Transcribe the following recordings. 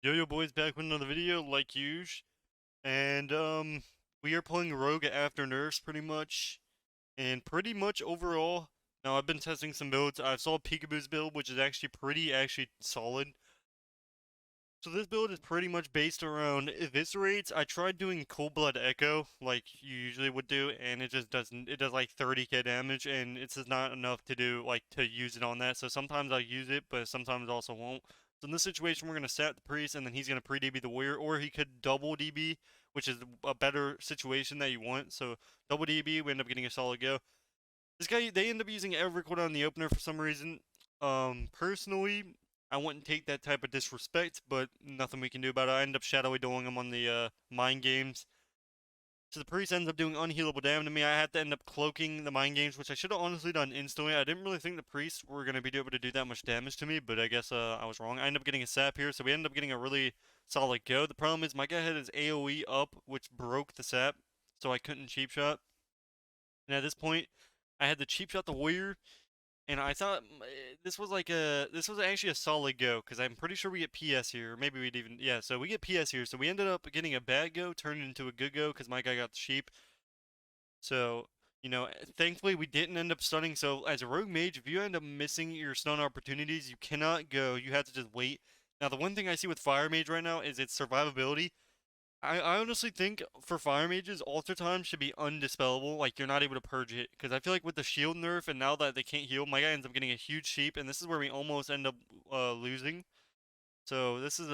Yo boys, back with another video like usual. And we are playing Rogue after Nerfs pretty much. And pretty much overall, now I've been testing some builds. I saw BUQAOB's build, which is actually pretty solid. So this build is pretty much based around eviscerates. I tried doing Cold Blood Echo like you usually would do, and it just doesn't. It does like 30k damage, and it's just not enough to do like to use it on that. So sometimes I use it, but sometimes also won't. So in this situation, we're gonna sap the priest, and then he's gonna pre-DB the warrior, or he could double DB, which is a better situation that you want. So double DB, we end up getting a solid go. This guy, they end up using every cooldown in the opener for some reason. Personally, I wouldn't take that type of disrespect, but nothing we can do about it. I end up shadowy doing him on the mind games. So the priest ends up doing unhealable damage to me. I had to end up cloaking the mind games, which I should have honestly done instantly. I didn't really think the priests were going to be able to do that much damage to me, but I guess I was wrong. I end up getting a sap here, so we end up getting a really solid go. The problem is my guy had his AoE up, which broke the sap, so I couldn't cheap shot. And at this point, I had to cheap shot the warrior, and I thought this was actually a solid go because I'm pretty sure we get PS here. Or maybe we'd even so we get PS here. So we ended up getting a bad go turned into a good go because my guy got the sheep. So thankfully we didn't end up stunning. So as a rogue mage, if you end up missing your stun opportunities, you cannot go. You have to just wait. Now the one thing I see with fire mage right now is its survivability. I honestly think for fire mages, altar time should be undispellable. Like you're not able to purge it because I feel like with the shield nerf and now that they can't heal, my guy ends up getting a huge sheep, and this is where we almost end up losing. So this is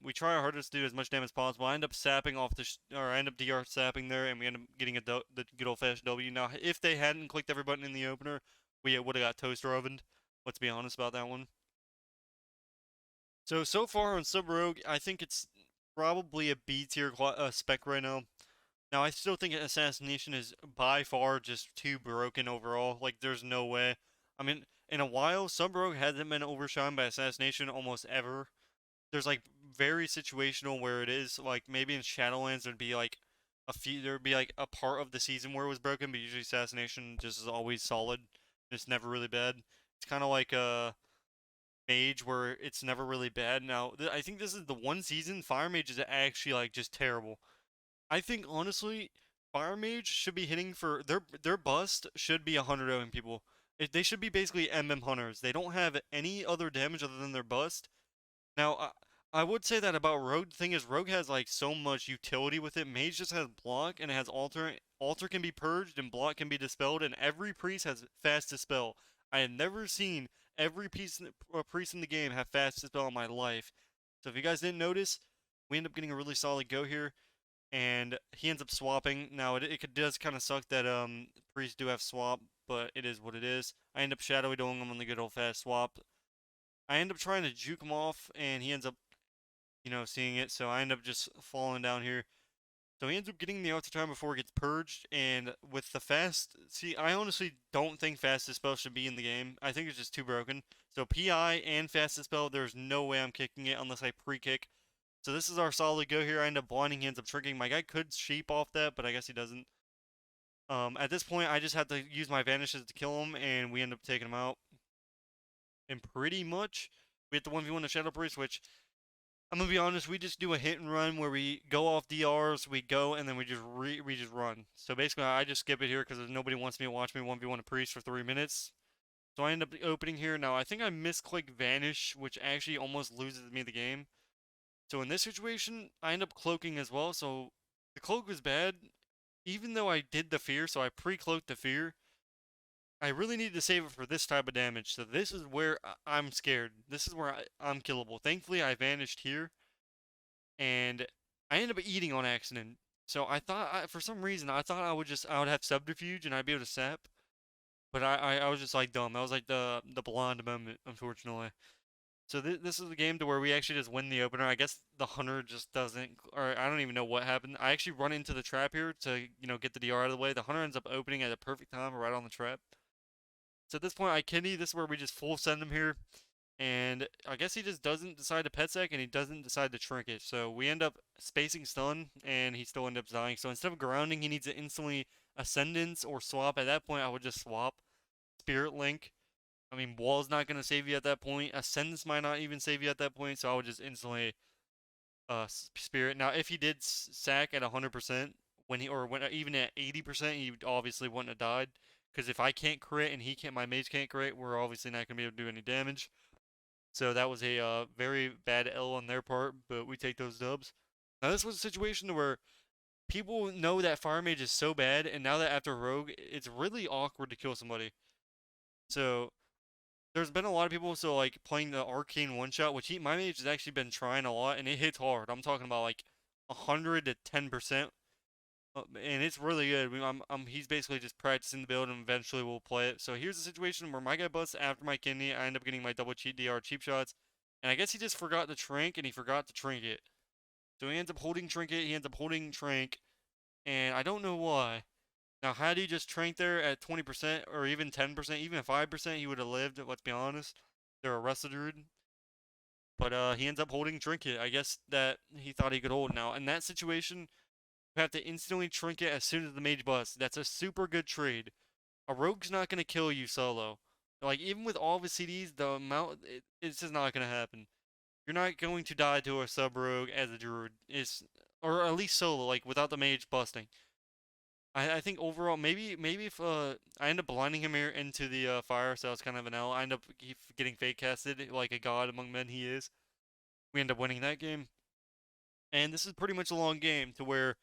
we try our hardest to do as much damage as possible. I end up sapping off the or I end up DR sapping there, and we end up getting the good old fashioned W. Now if they hadn't clicked every button in the opener, we would have got toaster ovened. Let's be honest about that one. So far on Sub Rogue, I think it's probably a B tier spec right now. Now, I still think Assassination is by far just too broken overall. Like, there's no way. I mean, in a while, Sub Rogue hasn't been overshined by Assassination almost ever. There's like very situational where it is. Like, maybe in Shadowlands, there'd be like a part of the season where it was broken, but usually Assassination just is always solid. It's never really bad. It's kind of like Mage where it's never really bad. Now, I think this is the one season Fire Mage is actually like just terrible. I think honestly, Fire Mage should be hitting for their bust should be 100 people. They should be basically MM hunters. They don't have any other damage other than their bust. Now, I would say that about Rogue. The thing is, Rogue has like so much utility with it. Mage just has block and it has alter. Alter can be purged and block can be dispelled, and every priest has fast dispel. I have never seen every priest in the game have fast dispel in my life. So if you guys didn't notice, we end up getting a really solid go here, and he ends up swapping. Now does kind of suck that priests do have swap, but it is what it is. I end up shadowy doing him on the good old fast swap. I end up trying to juke him off, and he ends up seeing it. So I end up just falling down here. So he ends up getting the altar time before it gets purged, and with the fast, see, I honestly don't think fast dispel should be in the game. I think it's just too broken. So PI and fast dispel, there's no way I'm kicking it unless I pre-kick. So this is our solid go here. I end up blinding, he ends up tricking. My guy could sheep off that, but I guess he doesn't. At this point, I just had to use my vanishes to kill him, and we end up taking him out. And pretty much, we hit the 1v1 the Shadow Priest, which, I'm gonna be honest, we just do a hit and run where we go off DRs, we go, and then we just run. So basically, I just skip it here because nobody wants me to watch me 1v1 a Priest for 3 minutes. So I end up opening here. Now, I think I misclick Vanish, which actually almost loses me the game. So in this situation, I end up cloaking as well. So the cloak was bad, even though I did the fear. So I pre-cloaked the fear. I really needed to save it for this type of damage. So this is where I'm scared. This is where I'm killable. Thankfully, I vanished here, and I ended up eating on accident. So I thought, for some reason, I thought I would have subterfuge and I'd be able to sap. But I was just like dumb. That was like the blonde moment, unfortunately. So this is the game to where we actually just win the opener. I guess the hunter just doesn't, or I don't even know what happened. I actually run into the trap here to get the DR out of the way. The hunter ends up opening at a perfect time right on the trap. So at this point, I kidney. This is where we just full send him here, and I guess he just doesn't decide to pet sec and he doesn't decide to trinket. So we end up spacing stun, and he still ends up dying. So instead of grounding, he needs to instantly ascendance or swap. At that point, I would just swap Spirit Link. I mean, Wall's not going to save you at that point. Ascendance might not even save you at that point, so I would just instantly spirit. Now, if he did sack at 100%, when even at 80%, he obviously wouldn't have died. Because if I can't crit and he can't, my mage can't crit, we're obviously not gonna be able to do any damage. So that was a very bad L on their part, but we take those dubs. Now this was a situation where people know that Fire Mage is so bad, and now that after Rogue, it's really awkward to kill somebody. So there's been a lot of people like playing the Arcane one shot, which my mage has actually been trying a lot, and it hits hard. I'm talking about like 100 to 10%, and it's really good. He's basically just practicing the build, and eventually we'll play it. So here's the situation where my guy busts after my kidney. I end up getting my double cheat DR cheap shots, and I guess he just forgot the trank, and he forgot the trinket. So he ends up holding trinket. He ends up holding trank, and I don't know why. Now, had he just tranked there at 20% or even 10%, even 5%, he would have lived, let's be honest. They're a Rusted Druid. But he ends up holding Trinket. I guess that he thought he could hold. Now, in that situation, you have to instantly Trinket as soon as the mage busts. That's a super good trade. A rogue's not going to kill you solo. Like, even with all of his CDs, the amount, it's just not going to happen. You're not going to die to a sub-rogue as a druid. Or at least solo, like, without the mage busting. I think overall, maybe if I end up blinding him here into the fire, so it's kind of an L. I end up getting fake casted like a god among men he is. We end up winning that game, and this is pretty much a long game to where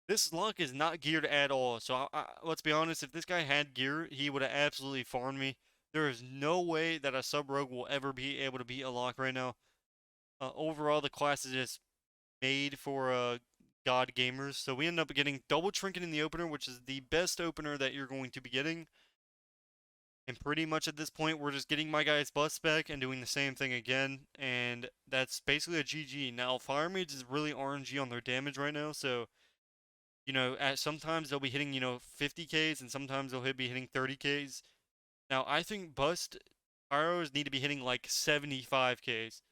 this luck is not geared at all. So let's be honest, if this guy had gear, he would have absolutely farmed me. There is no way that a sub rogue will ever be able to beat a lock right now. Overall, the class is just made for god gamers. So we end up getting double trinket in the opener, which is the best opener that you're going to be getting. And pretty much at this point, we're just getting my guy's bust back and doing the same thing again. And that's basically a GG. Now, Fire Mage is really RNG on their damage right now. So, sometimes they'll be hitting, 50Ks and sometimes they'll be hitting 30Ks. Now, I think bust arrows need to be hitting like 75Ks.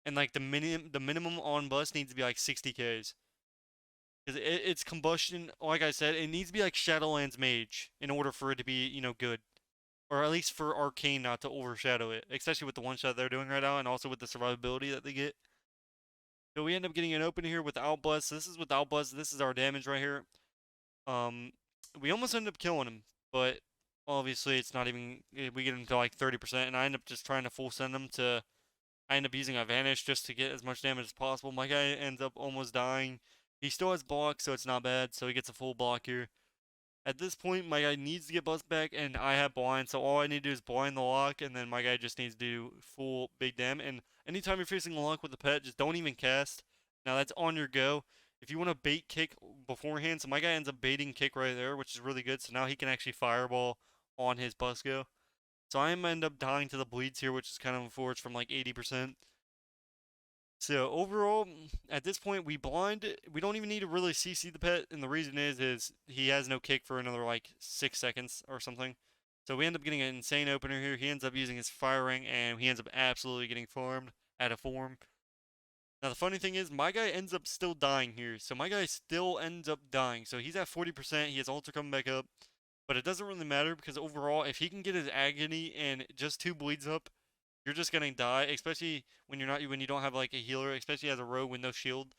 And like the minimum on bust needs to be like 60Ks. Because it's combustion, like I said, it needs to be like Shadowlands Mage in order for it to be, good. Or at least for Arcane not to overshadow it. Especially with the one shot they're doing right now and also with the survivability that they get. So we end up getting an open here with Outbuzz. This is with Outbuzz. This is our damage right here. We almost end up killing him. But obviously it's not even, we get him to like 30%. And I end up just trying to full send him to, I end up using a Vanish just to get as much damage as possible. My guy ends up almost dying. He still has block, so it's not bad. So he gets a full block here. At this point, my guy needs to get bust back, and I have blind. So all I need to do is blind the lock, and then my guy just needs to do full big dam. And anytime you're facing a lock with a pet, just don't even cast. Now that's on your go. If you want to bait kick beforehand, so my guy ends up baiting kick right there, which is really good. So now he can actually fireball on his bust go. So I end up dying to the bleeds here, which is kind of unfortunate from like 80%. So overall, at this point, we blind. We don't even need to really CC the pet, and the reason is he has no kick for another like 6 seconds or something. So we end up getting an insane opener here. He ends up using his fire ring, and he ends up absolutely getting farmed out of form. Now the funny thing is, my guy ends up still dying here. So my guy still ends up dying. So he's at 40%. He has ultra coming back up, but it doesn't really matter because overall, if he can get his agony and just 2 bleeds up, you're just gonna die, especially when you don't have like a healer, especially as a rogue with no shield.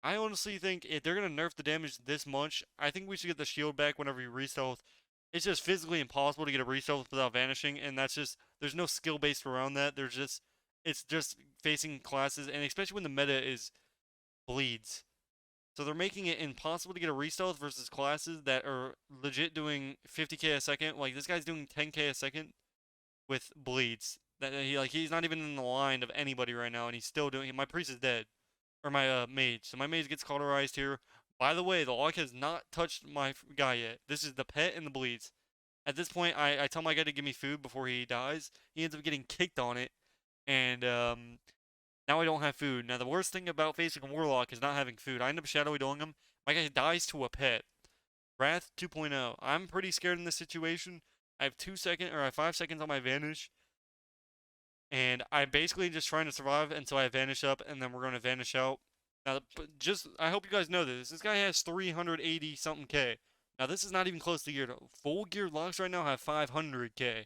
I honestly think if they're gonna nerf the damage this much, I think we should get the shield back whenever you re-stealth. It's just physically impossible to get a re-stealth without vanishing, and there's no skill based around that. It's just facing classes, and especially when the meta is bleeds. So they're making it impossible to get a re-stealth versus classes that are legit doing 50k a second. Like this guy's doing 10k a second with bleeds. That he's not even in the line of anybody right now, and he's still doing. My priest is dead, or my mage. So my mage gets cauterized here. By the way, the lock has not touched my guy yet. This is the pet and the bleeds. At this point, I tell my guy to give me food before he dies. He ends up getting kicked on it, and now I don't have food. Now the worst thing about facing a warlock is not having food. I end up shadowy doing him. My guy dies to a pet. Wrath 2.0. I'm pretty scared in this situation. I have 5 seconds on my vanish. And I'm basically just trying to survive until I vanish up, and then we're going to vanish out. Now, I hope you guys know this. This guy has 380 something K. Now, this is not even close to geared. Full geared locks right now have 500K.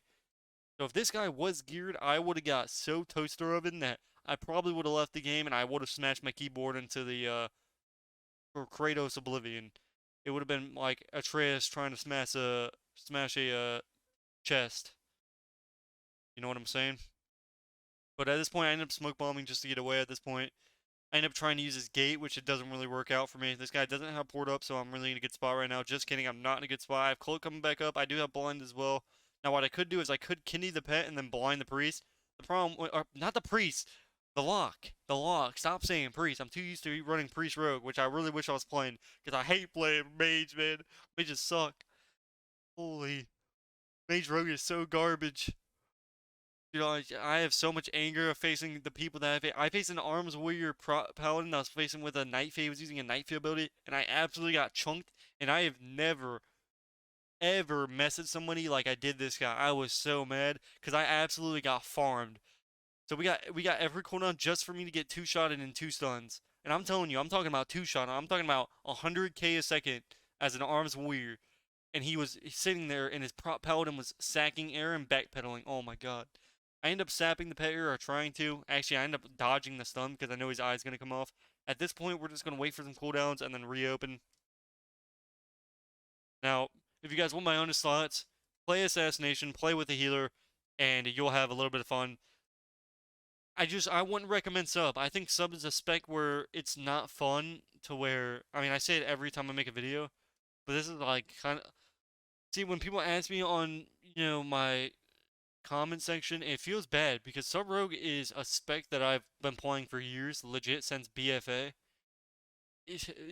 So if this guy was geared, I would have got so toaster oven that I probably would have left the game and I would have smashed my keyboard into the for Kratos Oblivion. It would have been like Atreus trying to smash a chest. You know what I'm saying? But at this point, I ended up smoke bombing just to get away. At this point, I end up trying to use his gate, which it doesn't really work out for me. This guy doesn't have port up, so I'm really in a good spot right now. Just kidding, I'm not in a good spot. I have cloak coming back up. I do have blind as well. Now, what I could do is I could kidney the pet and then blind the priest. The problem, or not the priest, the lock. The lock. Stop saying priest. I'm too used to running priest rogue, which I really wish I was playing, because I hate playing mage, man. Mages suck. Holy. Mage rogue is so garbage. You know, I have so much anger facing the people that I faced an arms warrior paladin I was facing with a night fade, was using a night field ability, and I absolutely got chunked. And I have never, ever messaged somebody like I did this guy. I was so mad because I absolutely got farmed. So we got every cooldown just for me to get two shotted and two stuns. And I'm telling you, I'm talking about two shot. I'm talking about 100k a second as an arms warrior. And he was sitting there, and his paladin was sacking air and backpedaling. Oh my god. I end up sapping the pet here, or trying to. Actually, I end up dodging the stun because I know his eye's going to come off. At this point, we're just going to wait for some cooldowns and then reopen. Now, if you guys want my honest thoughts, play Assassination, play with a healer, and you'll have a little bit of fun. I wouldn't recommend sub. I think sub is a spec where it's not fun to where, I mean, I say it every time I make a video, but this is like kind of, see, when people ask me on, my comment section, it feels bad because Sub Rogue is a spec that I've been playing for years, legit since BFA.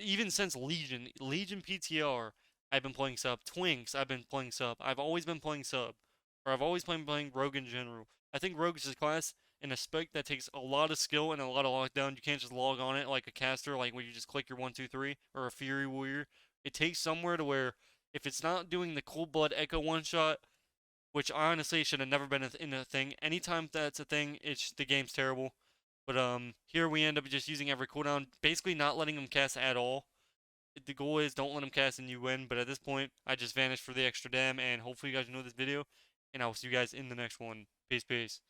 Even since Legion PTR, I've been playing sub. Twinks, I've been playing sub. I've always been playing sub, or I've always been playing Rogue in general. I think Rogue is a class and a spec that takes a lot of skill and a lot of lockdown. You can't just log on it like a caster, like when you just click your 1-2-3, or a Fury Warrior. It takes somewhere to where if it's not doing the Cold Blood Echo one shot, which honestly should have never been in a thing. Anytime that's a thing, the game's terrible. But here we end up just using every cooldown, basically not letting them cast at all. The goal is don't let them cast and you win. But at this point, I just vanished for the extra dam, and hopefully you guys enjoyed this video, and I will see you guys in the next one. Peace, peace.